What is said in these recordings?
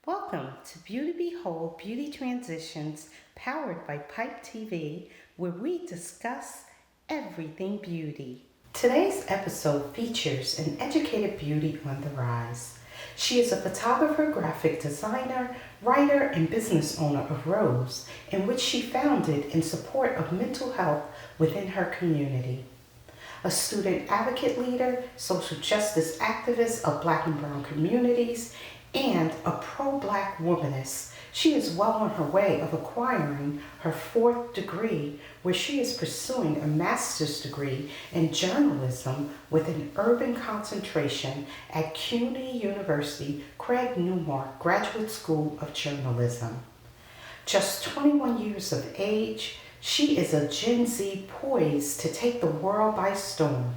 Welcome to Beauty Behold Beauty Transitions, powered by Pipe TV, where we discuss everything beauty. Today's episode features an educated beauty on the rise. She is a photographer, graphic designer, writer, and business owner of R.O.S E, in which she founded in support of mental health within her community. A student advocate leader, social justice activist of Black and Brown communities, and a pro-Black womanist. She is well on her way of acquiring her fourth degree, where she is pursuing a master's degree in journalism with an urban concentration at CUNY University Craig Newmark Graduate School of Journalism. Just 21 years of age, she is a Gen Z poised to take the world by storm.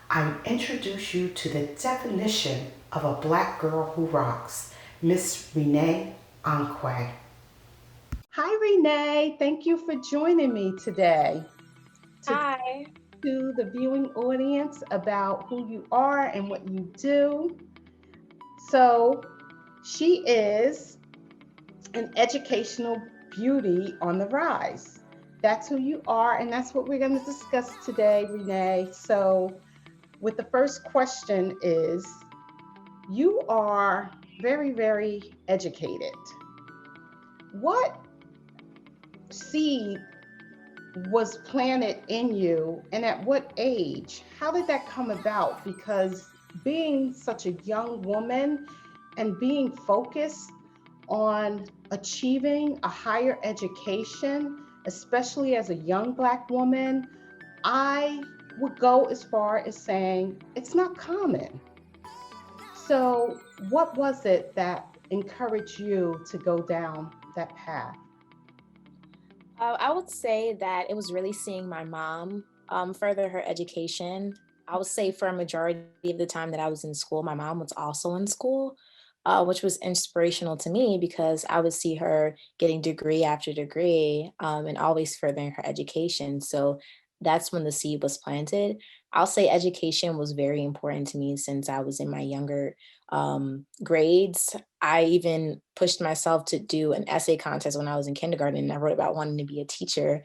I introduce you to the definition of a Black girl who rocks, Miss Renee Onque. Hi, Renee. Thank you for joining me today to talk Hi. to the viewing audience about who you are and what you do. So, she is an educational beauty on the rise. That's who you are, and that's what we're going to discuss today, Renee. So, with the first question is, you are very, very educated. What seed was planted in you, and at what age? How did that come about? Because being such a young woman and being focused on achieving a higher education, especially as a young Black woman, I would go as far as saying it's not common. So, what was it that encouraged you to go down that path? I would say that it was really seeing my mom further her education. I would say for a majority of the time that I was in school, my mom was also in school, which was inspirational to me because I would see her getting degree after degree and always furthering her education. So that's when the seed was planted. I'll say education was very important to me since I was in my younger grades. I even pushed myself to do an essay contest when I was in kindergarten, and I wrote about wanting to be a teacher.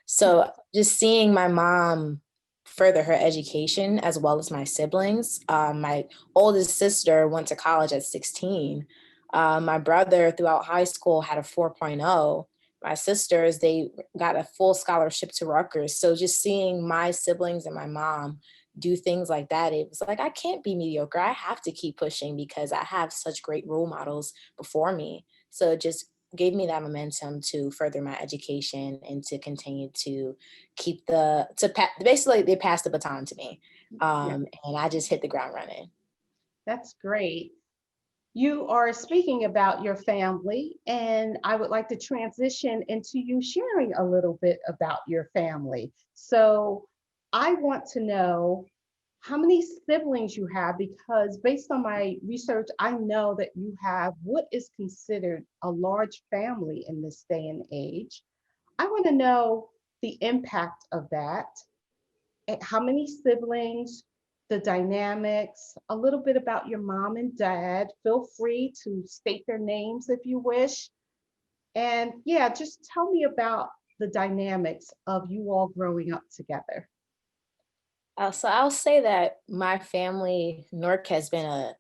So just seeing my mom further her education as well as my siblings. My oldest sister went to college at 16. My brother throughout high school had a 4.0. My sisters, they got a full scholarship to Rutgers. So just seeing my siblings and my mom do things like that, it was like, I can't be mediocre. I have to keep pushing because I have such great role models before me. So it just gave me that momentum to further my education and to continue to basically they passed the baton to me. Yeah, And I just hit the ground running. that's great. You are speaking about your family, and I would like to transition into you sharing a little bit about your family. So, I want to know how many siblings you have because, based on my research, I know that you have what is considered a large family in this day and age. I want to know the impact of that, how many siblings, the dynamics, a little bit about your mom and dad. Feel free to state their names if you wish. And yeah, just tell me about the dynamics of you all growing up together. So I'll say that my family, Nork, has been a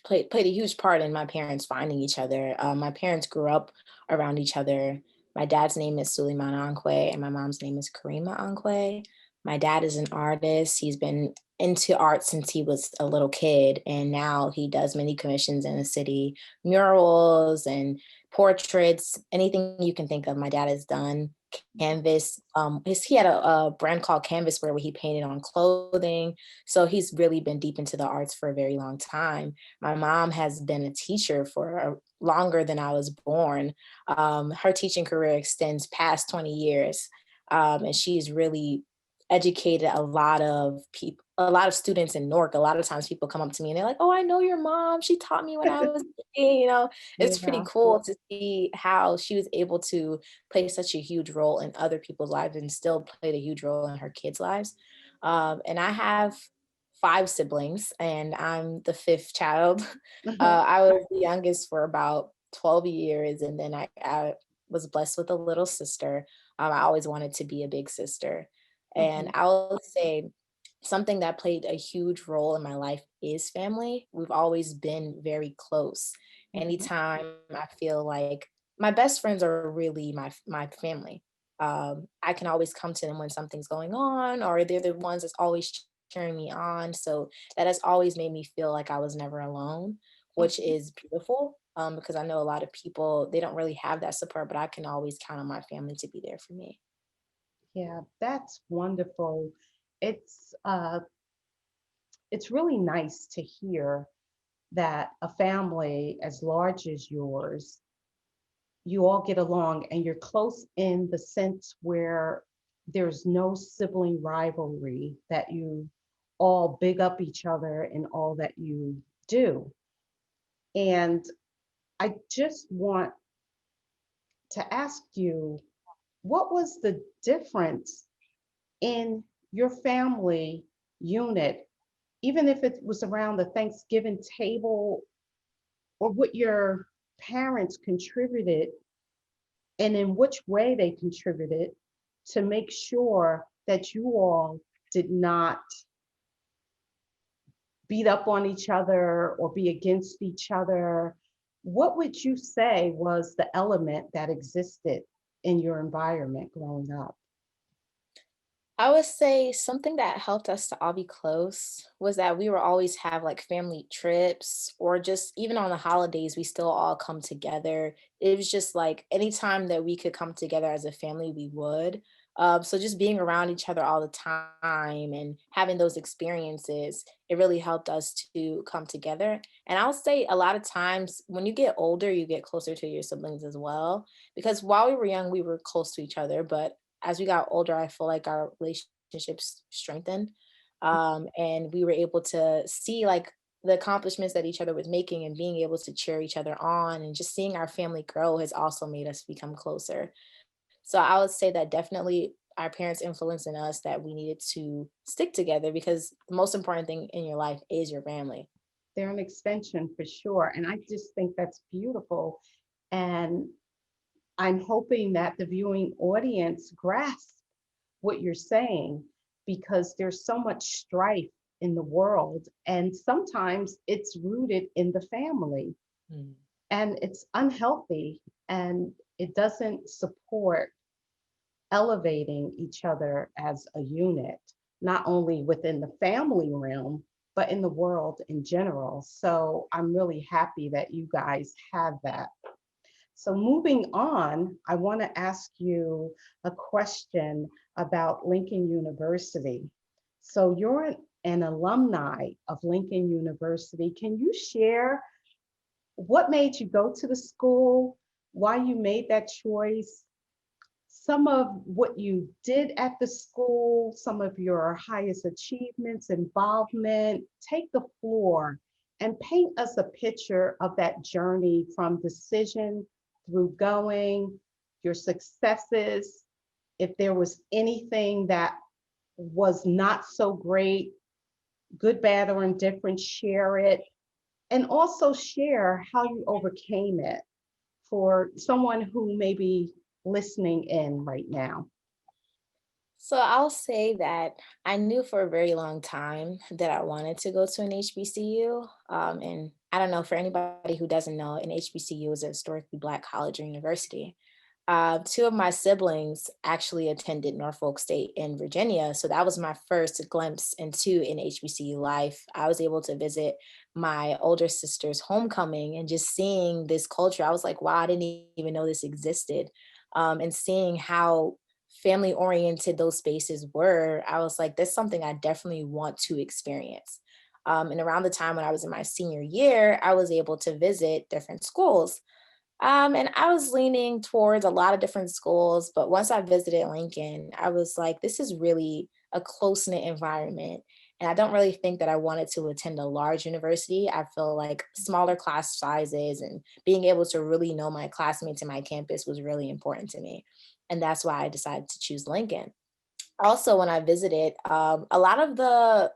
played a huge part in my parents finding each other. My parents grew up around each other. My dad's name is Suleiman Onque, and my mom's name is Karima Onque. My dad is an artist. He's been into art since he was a little kid, and now he does many commissions in the city, murals and portraits, anything you can think of. My dad has done canvas. He had a brand called Canvas where he painted on clothing. So he's really been deep into the arts for a very long time. My mom has been a teacher for longer than I was born. Her teaching career extends past 20 years. And she's really educated a lot of people, a lot of students in Newark. A lot of times people come up to me and they're like, "Oh, I know your mom. She taught me when I was," it's pretty Yeah. cool to see how she was able to play such a huge role in other people's lives and still played a huge role in her kids' lives. And I have five siblings, and I'm the fifth child. Mhm, I was the youngest for about 12 years, and then I was blessed with a little sister. I always wanted to be a big sister. And mhm, I will say something that played a huge role in my life is family. We've always been very close. mhm. Anytime I feel like my best friends are really my family. I can always come to them when something's going on, or they're the ones that's always cheering me on. So that has always made me feel like I was never alone, which Mhm. is beautiful. Because I know a lot of people, they don't really have that support, but I can always count on my family to be there for me. Yeah, that's wonderful. It's uh, it's really nice to hear that a family as large as yours, you all get along and you're close in the sense where there's no sibling rivalry, that you all big up each other in all that you do. And I just want to ask you, what was the difference in your family unit, even if it was around the Thanksgiving table, or what your parents contributed and in which way they contributed to make sure that you all did not beat up on each other or be against each other? What would you say was the element that existed in your environment growing up? I would say something that helped us to all be close was that we would always have like family trips, or just even on the holidays, we still all come together. It was just like anytime that we could come together as a family, we would. So just being around each other all the time and having those experiences, it really helped us to come together. And I'll say a lot of times when you get older, you get closer to your siblings as well. Because while we were young, we were close to each other, but as we got older, I feel like our relationships strengthened. And we were able to see like the accomplishments that each other was making, and being able to cheer each other on, and just seeing our family grow has also made us become closer. So I would say that definitely our parents influenced in us that we needed to stick together, because the most important thing in your life is your family. They're an extension for sure. And I just think that's beautiful. And I'm hoping that the viewing audience grasps what you're saying, because there's so much strife in the world. And sometimes it's rooted in the family Mm. and it's unhealthy, and it doesn't support elevating each other as a unit, not only within the family realm, but in the world in general. So I'm really happy that you guys have that. So moving on, I want to ask you a question about Lincoln University. So you're an alumni of Lincoln University. Can you share what made you go to the school, why you made that choice, some of what you did at the school, some of your highest achievements, involvement? Take the floor and paint us a picture of that journey from decision through going, your successes. If there was anything that was not so great, good, bad, or indifferent, share it. And also share how you overcame it for someone who may be listening in right now. So I'll say that I knew for a very long time that I wanted to go to an HBCU. And I don't know, for anybody who doesn't know, an HBCU is a historically Black college or university. Two of my siblings actually attended Norfolk State in Virginia. So that was my first glimpse into an HBCU life. I was able to visit my older sister's homecoming and just seeing this culture. I was like, wow, I didn't even know this existed. And seeing how family oriented those spaces were, I was like, that's something I definitely want to experience. And around the time when I was in my senior year, I was able to visit different schools. And I was leaning towards a lot of different schools, but once I visited Lincoln, I was like, this is really a close knit environment. And I don't really think that I wanted to attend a large university. I feel like smaller class sizes and being able to really know my classmates and my campus was really important to me. And that's why I decided to choose Lincoln. Also, when I visited, a lot of the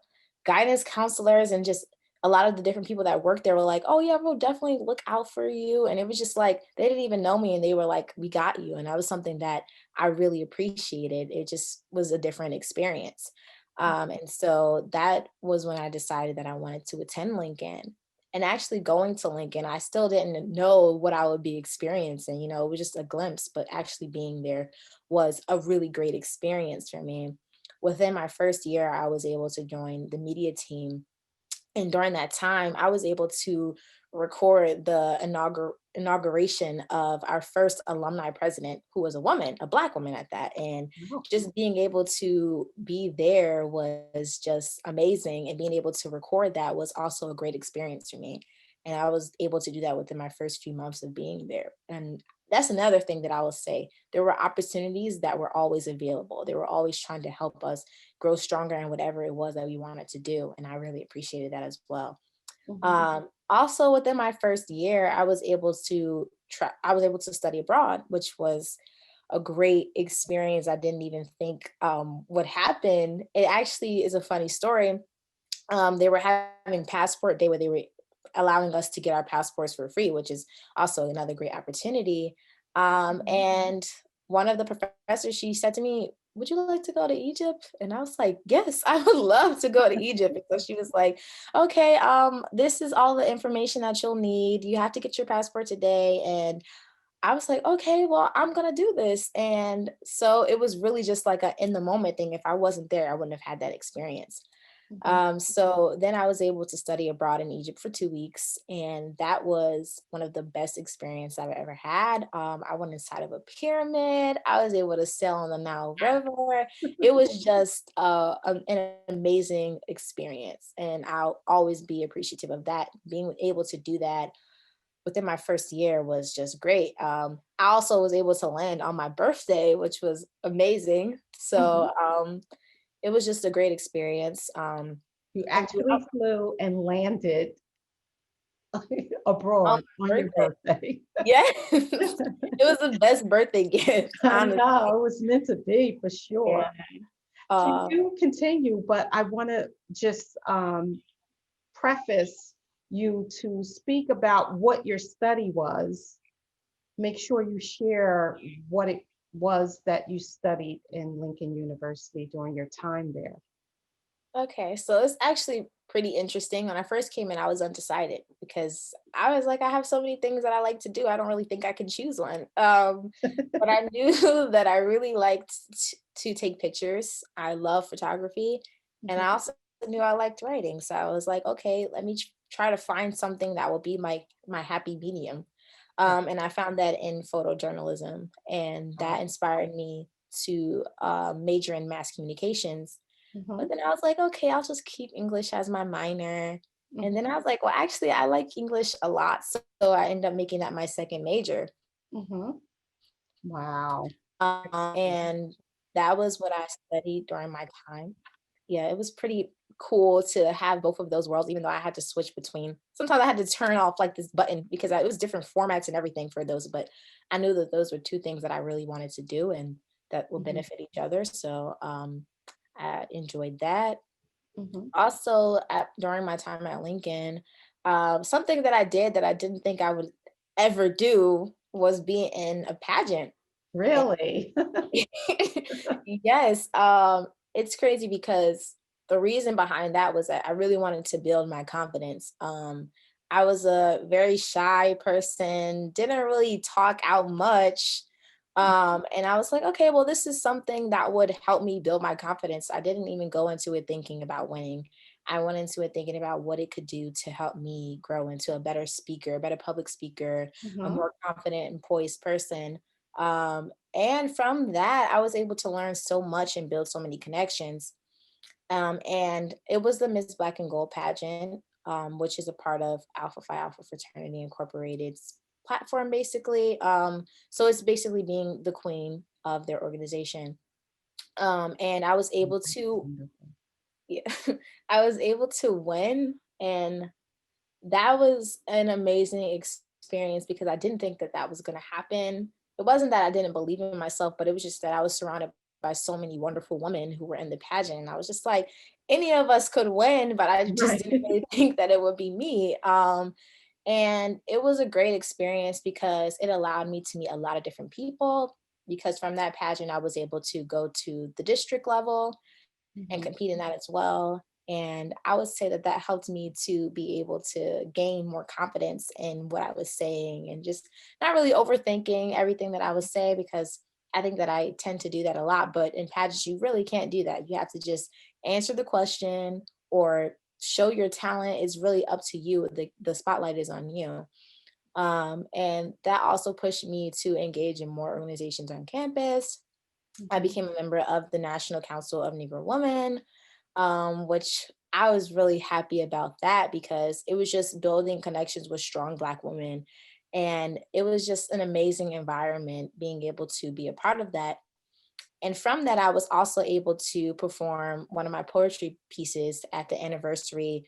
guidance counselors and just a lot of the different people that worked there were like, oh yeah, we'll definitely look out for you. And it was just like, they didn't even know me and they were like, we got you. And that was something that I really appreciated. It just was a different experience. And so that was when I decided that I wanted to attend Lincoln. And actually going to Lincoln, I still didn't know what I would be experiencing. It was just a glimpse, but actually being there was a really great experience for me. Within my first year, I was able to join the media team, and during that time, I was able to record the inauguration of our first alumni president, who was a woman, a Black woman at that. And Oh, just being able to be there was just amazing. And being able to record that was also a great experience for me. And I was able to do that within my first few months of being there. And that's another thing that I will say. There were opportunities that were always available. They were always trying to help us grow stronger in whatever it was that we wanted to do. And I really appreciated that as well. mhm. Also within my first year, I was able to study abroad, which was a great experience. I didn't even think would happen. It actually is a funny story. They were having passport day where they were allowing us to get our passports for free, which is also another great opportunity. Mhm. And one of the professors, she said to me, would you like to go to Egypt? And I was like, yes, I would love to go to Egypt. And so she was like, okay, this is all the information that you'll need. You have to get your passport today. And I was like, okay, well, I'm gonna do this. And so it was really just like a in the moment thing. If I wasn't there, I wouldn't have had that experience. Mhm. So then I was able to study abroad in Egypt for 2 weeks, and that was one of the best experiences I've ever had. I went inside of a pyramid. I was able to sail on the Nile River. It was just an amazing experience, and I'll always be appreciative of that. Being able to do that within my first year was just great. I also was able to land on my birthday, which was amazing. Mhm. So it was just a great experience. You And actually throughout flew and landed on abroad my on your birthday, birthday. yes, it was the best birthday gift, I honestly. know, it was meant to be for Yeah. sure. Can Uh, you continue? But I want to just preface you to speak about what your study was. Make sure you share what it was that you studied in Lincoln University during your time there. okay, so it's actually pretty interesting. When I first came in, I was undecided because I was like, I have so many things that I like to do. I don't really think I can choose one. But I knew that I really liked to take pictures. I love photography, and I Mhm. also knew I liked writing. So I was like, okay, let me try to find something that will be my happy medium. Right. And I found that in photojournalism, and that Oh. inspired me to major in mass communications. But Mhm. then I was like, okay, I'll just keep English as my minor. And then Mhm. I was like, well, actually, I like English a lot. So I ended up making that my second major. Mhm. Wow. Excellent. And that was what I studied during my time. Yeah, it was pretty cool to have both of those worlds, even though I had to switch between. Sometimes I had to turn off like this button because it was different formats and everything for those. But I knew that those were two things that I really wanted to do and that will Mhm. benefit each other. So I enjoyed that. Mhm. Also, during my time at Lincoln, something that I did that I didn't think I would ever do was be in a pageant. Really? Yes, it's crazy because the reason behind that was that I really wanted to build my confidence. I was a very shy person, didn't really talk out much. And I was like, okay, well, this is something that would help me build my confidence. I didn't even go into it thinking about winning. I went into it thinking about what it could do to help me grow into a better speaker, a better public speaker, a Mhm. more confident and poised person. And from that, I was able to learn so much and build so many connections. And it was the Miss Black and Gold pageant, which is a part of Alpha Phi Alpha Fraternity Incorporated's platform, basically. So it's basically being the queen of their organization. And I was Oh, able that's to, wonderful. yeah, I was able to win, and that was an amazing experience because I didn't think that that was going to happen. It wasn't that I didn't believe in myself, but it was just that I was surrounded by so many wonderful women who were in the pageant. And I was just like, any of us could win, but I just Right. didn't really think that it would be me. And it was a great experience because it allowed me to meet a lot of different people. Because from that pageant, I was able to go to the district level and Mhm. compete in that as well. And I would say that that helped me to be able to gain more confidence in what I was saying and just not really overthinking everything that I would say because I think that I tend to do that a lot. But in pageants, you really can't do that. You have to just answer the question or show your talent. It's really up to you. The spotlight is on you. And that also pushed me to engage in more organizations on campus. I Mhm. became a member of the National Council of Negro Women, which I was really happy about that because it was just building connections with strong Black women. And it was just an amazing environment being able to be a part of that. And from that, I was also able to perform one of my poetry pieces at the anniversary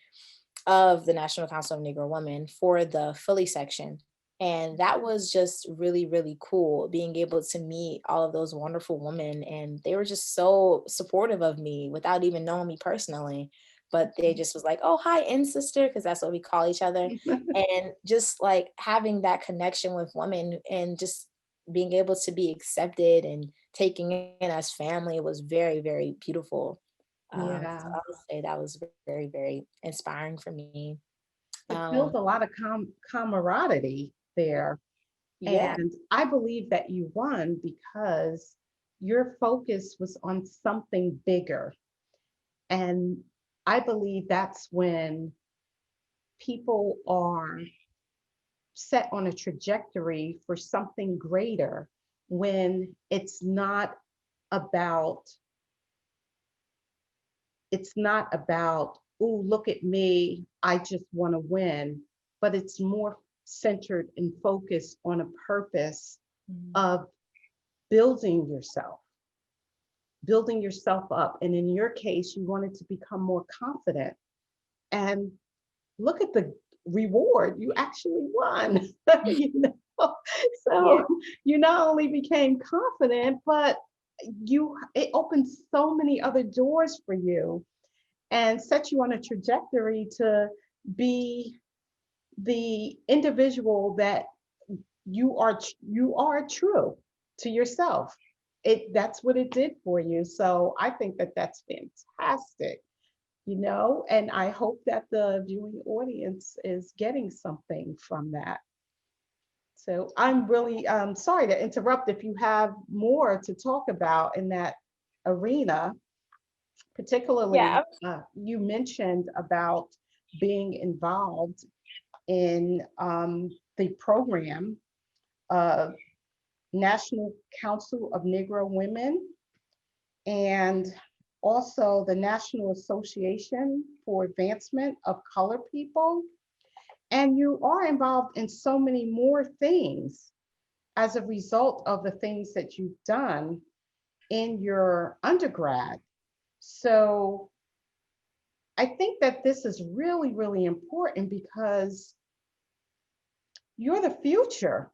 of the National Council of Negro Women for the Philly section. And that was just really, really cool being able to meet all of those wonderful women. And they were just so supportive of me without even knowing me personally. But they just was like, oh, hi, in sister, because that's what we call each other. And just like having that connection with women and just being able to be accepted and taking in as family was very, very beautiful. So Yeah. I would say that was very, very inspiring for me. It built Um, a lot of camaraderie there. yeah, And I believe that you won because your focus was on something bigger. And I believe that's when people are set on a trajectory for something greater, when about it's not about, oh, look at me, I just want to win, but it's more centered and focused on a purpose mhm. of building yourself, building yourself up. And in your case, you wanted to become more confident. And look at the reward. You actually won. you know? Yeah. So you not only became confident, but it opened so many other doors for you and set you on a trajectory to be the individual that you are true to yourself. That's what it did for you. So I think that that's fantastic, and I hope that the viewing audience is getting something from that. So I'm really sorry to interrupt if you have more to talk about in that arena. Yeah. Particularly, you mentioned about being involved in the program, uh, National Council of Negro Women, and also the National Association for Advancement of Color People. And you are involved in so many more things as a result of the things that you've done in your undergrad. So I think that this is really, really important because you're the future.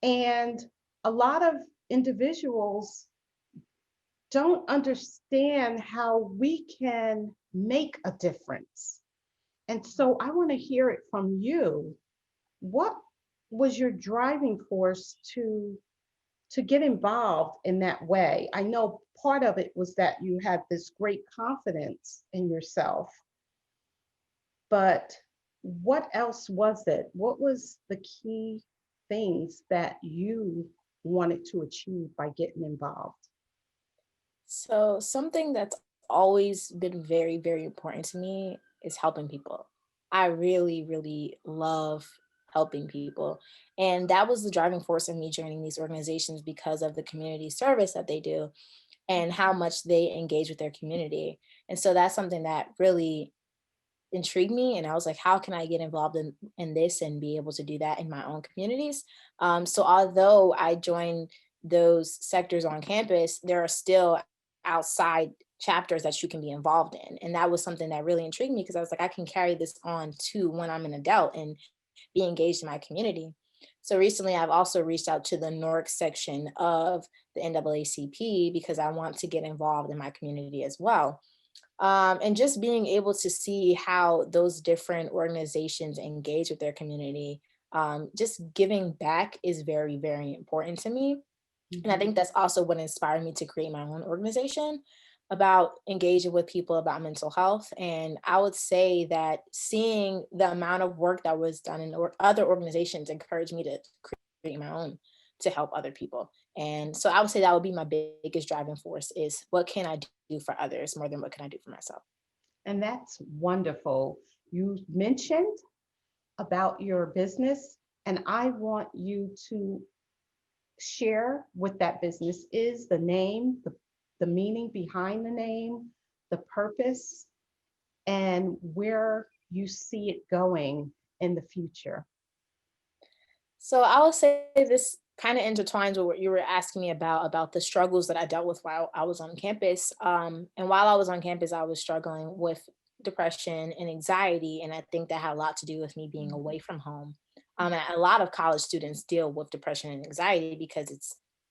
And a lot of individuals don't understand how we can make a difference. And so I want to hear it from you. What was your driving force to get involved in that way? I know part of it was that you had this great confidence in yourself, but what else was it? What was the key things that you wanted to achieve by getting involved? So something that's always been very, very important to me is helping people. I really, really love helping people. And that was the driving force of me joining these organizations because of the community service that they do and how much they engage with their community. And so that's something that really intrigued me, and I was like, how can I get involved in this and be able to do that in my own communities? So although I joined those sectors on campus, there are still outside chapters that you can be involved in, and that was something that really intrigued me because I was like, I can carry this on to when I'm an adult and be engaged in my community. So recently, I've also reached out to the NORC section of the NAACP because I want to get involved in my community as well. And just being able to see how those different organizations engage with their community, just giving back is very, very important to me. And I Mhm. think that's also what inspired me to create my own organization about engaging with people about mental health. And I would say that seeing the amount of work that was done in other organizations encouraged me to create my own to help other people. And so I would say that would be my biggest driving force is what can I do for others more than what can I do for myself. And that's wonderful. You mentioned about your business, and I want you to share what that business is, the name, the meaning behind the name, the purpose, and where you see it going in the future. So I would say this kind of intertwines with what you were asking me about the struggles that I dealt with while I was on campus. And while I was on campus, I was struggling with depression and anxiety, and I think that had a lot to do with me being away from home. And a lot of college students deal with depression and anxiety because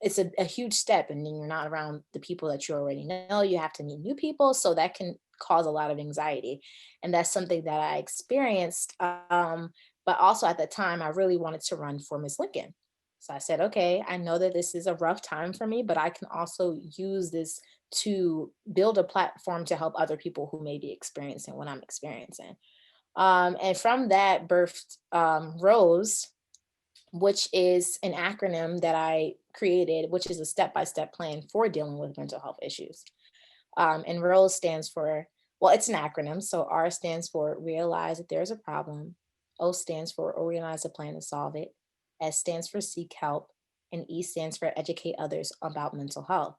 it's a huge step, and then you're not around the people that you already know. You have to meet new people, so that can cause a lot of anxiety, and that's something that I experienced. But also at the time, I really wanted to run for Miss Lincoln. So I said, okay, I know that this is a rough time for me, but I can also use this to build a platform to help other people who may be experiencing what I'm experiencing. And from that birthed ROSE, which is an acronym that I created, which is a step by step plan for dealing with mental health issues. And ROSE stands for, well, it's an acronym. So R stands for realize that there's a problem. O stands for organize a plan to solve it. S stands for seek help. And E stands for educate others about mental health.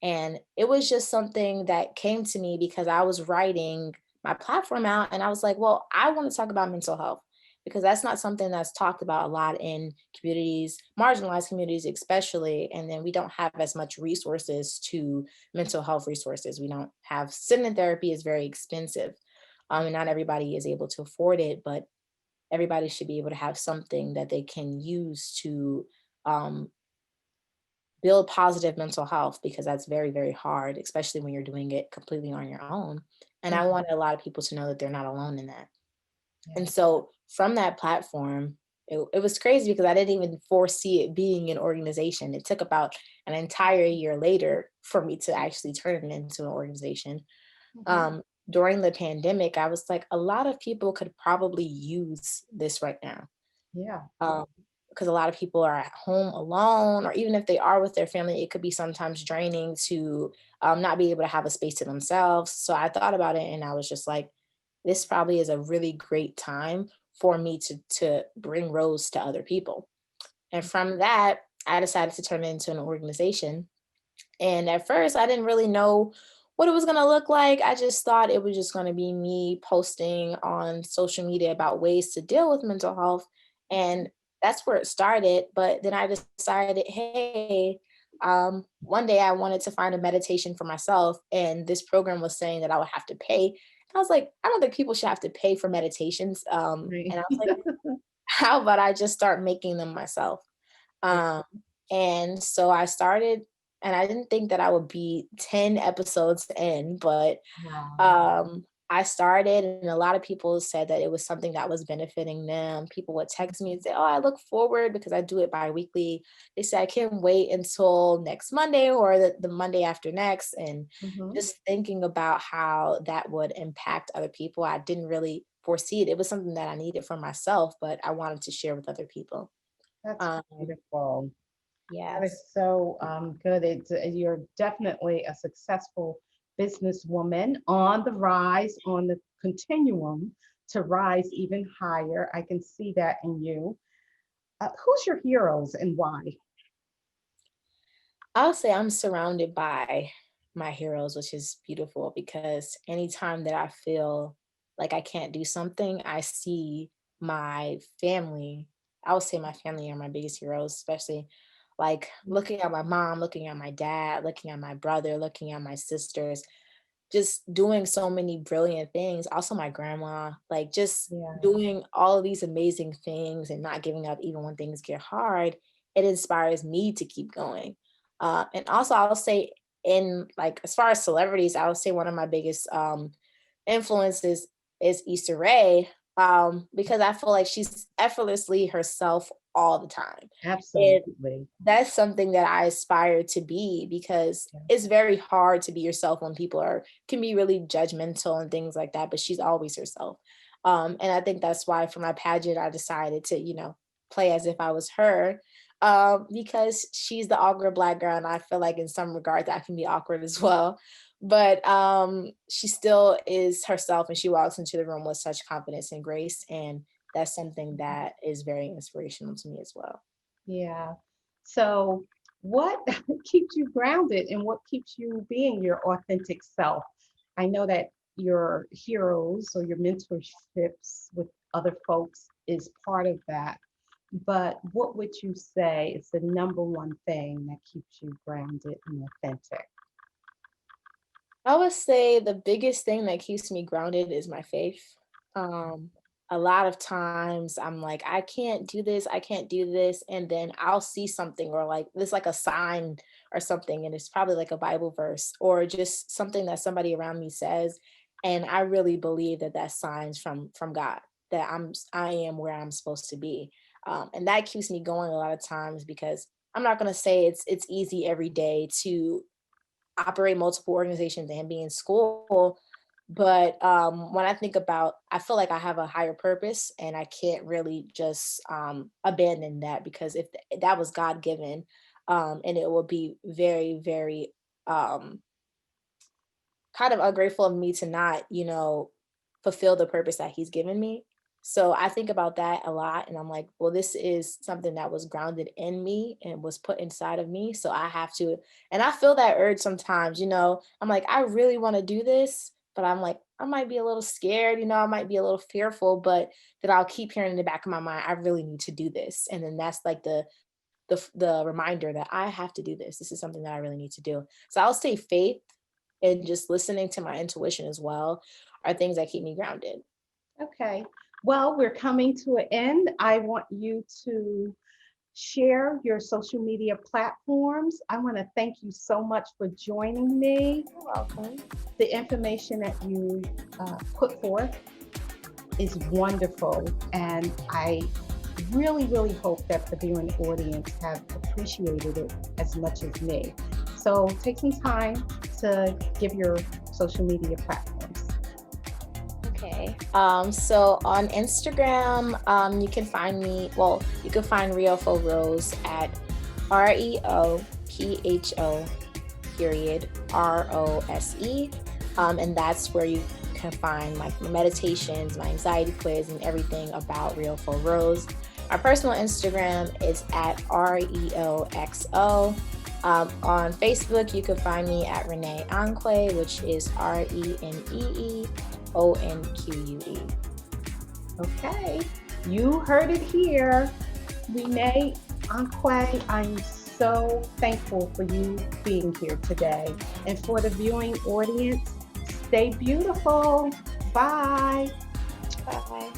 And it was just something that came to me because I was writing my platform out and I was like, well, I want to talk about mental health because that's not something that's talked about a lot in communities, marginalized communities, especially. And then we don't have as much resources to mental health resources. We don't have sit-in therapy is very expensive. And not everybody is able to afford it, but everybody should be able to have something that they can use to um, build positive mental health because that's very, very hard, especially when you're doing it completely on your own. And I Mhm. wanted a lot of people to know that they're not alone in that. And Yeah. so from that platform, it was crazy because I didn't even foresee it being an organization. It took about an entire year later for me to actually turn it into an organization. Mhm. Um, During the pandemic, I was like, a lot of people could probably use this right now. Yeah. Um, because a lot of people are at home alone, or even if they are with their family, it could be sometimes draining to not be able to have a space to themselves. So I thought about it and I was just like, this probably is a really great time for me to bring Rose to other people. And from that, I decided to turn it into an organization. And at first, I didn't really know what it was going to look like. I just thought it was just going to be me posting on social media about ways to deal with mental health. And that's where it started. But then I decided, hey, one day I wanted to find a meditation for myself. And this program was saying that I would have to pay. I was like, I don't think people should have to pay for meditations. Right. And I was like, how about I just start making them myself? Um, and so I started, and I didn't think that I would be 10 episodes in, but Wow. I started, and a lot of people said that it was something that was benefiting them. People would text me and say, oh, I look forward because I do it bi-weekly. They say, I can't wait until next Monday or the Monday after next. And Mhm. just thinking about how that would impact other people, I didn't really foresee it. It was something that I needed for myself, but I wanted to share with other people. That's Um, beautiful. That is yes. so good. You're definitely a successful businesswoman on the rise, on the continuum to rise even higher. I can see that in you. Who's your heroes and why? I'll say I'm surrounded by my heroes, which is beautiful because anytime that I feel like I can't do something, I see my family. I would say my family are my biggest heroes, especially like looking at my mom, looking at my dad, looking at my brother, looking at my sisters, just doing so many brilliant things. Also, my grandma, like just Yeah. doing all of these amazing things and not giving up even when things get hard. It inspires me to keep going. And also, I'll say in like as far as celebrities, I would say one of my biggest influences is Issa Rae, because I feel like she's effortlessly herself all the time. And Absolutely. that's something that I aspire to be, because Yeah. it's very hard to be yourself when people can be really judgmental and things like that, but she's always herself. And I think that's why for my pageant, I decided to, play as if I was her, because she's the awkward Black girl. And I feel like in some regards I can be awkward as well. But she still is herself, and she walks into the room with such confidence and grace. And that's something that is very inspirational to me as well. Yeah. So, what keeps you grounded and what keeps you being your authentic self? I know that your heroes or your mentorships with other folks is part of that, but what would you say is the number one thing that keeps you grounded and authentic? I would say the biggest thing that keeps me grounded is my faith. Um, a lot of times I'm like, I can't do this, I can't do this. And then I'll see something, or like this, like a sign or something. And it's probably like a Bible verse or just something that somebody around me says. And I really believe that that signs from God, that I am where I'm supposed to be. And that keeps me going a lot of times, because I'm not going to say it's easy every day to operate multiple organizations and be in school. But when I think about, I feel like I have a higher purpose, and I can't really just abandon that, because if that was God given, and it would be very, very um, kind of ungrateful of me to not, fulfill the purpose that he's given me. So I think about that a lot, and I'm like, well, this is something that was grounded in me and was put inside of me. So I have to, and I feel that urge sometimes, I'm like, I really want to do this, but I'm like, I might be a little scared, I might be a little fearful, but that I'll keep hearing in the back of my mind, I really need to do this. And then that's like the reminder that I have to do this. This is something that I really need to do. So I'll say faith and just listening to my intuition as well are things that keep me grounded. Okay. Well, we're coming to an end. I want you to share your social media platforms. I want to thank you so much for joining me. You're welcome. The information that you put forth is wonderful, and I really, really hope that the viewing audience have appreciated it as much as me. So take some time to give your social media platforms. Okay. So on Instagram, you can find me, well, you can find reopho Rose at REOPHO period ROSE. And that's where you can find like my meditations, my anxiety quiz, and everything about reopho Rose. My personal Instagram is at REOXO. On Facebook, you can find me at Renee Onque, which is RENEEONQUE. Okay, you heard it here. Renee Onque, I'm so thankful for you being here today. And for the viewing audience, stay beautiful. Bye. Bye.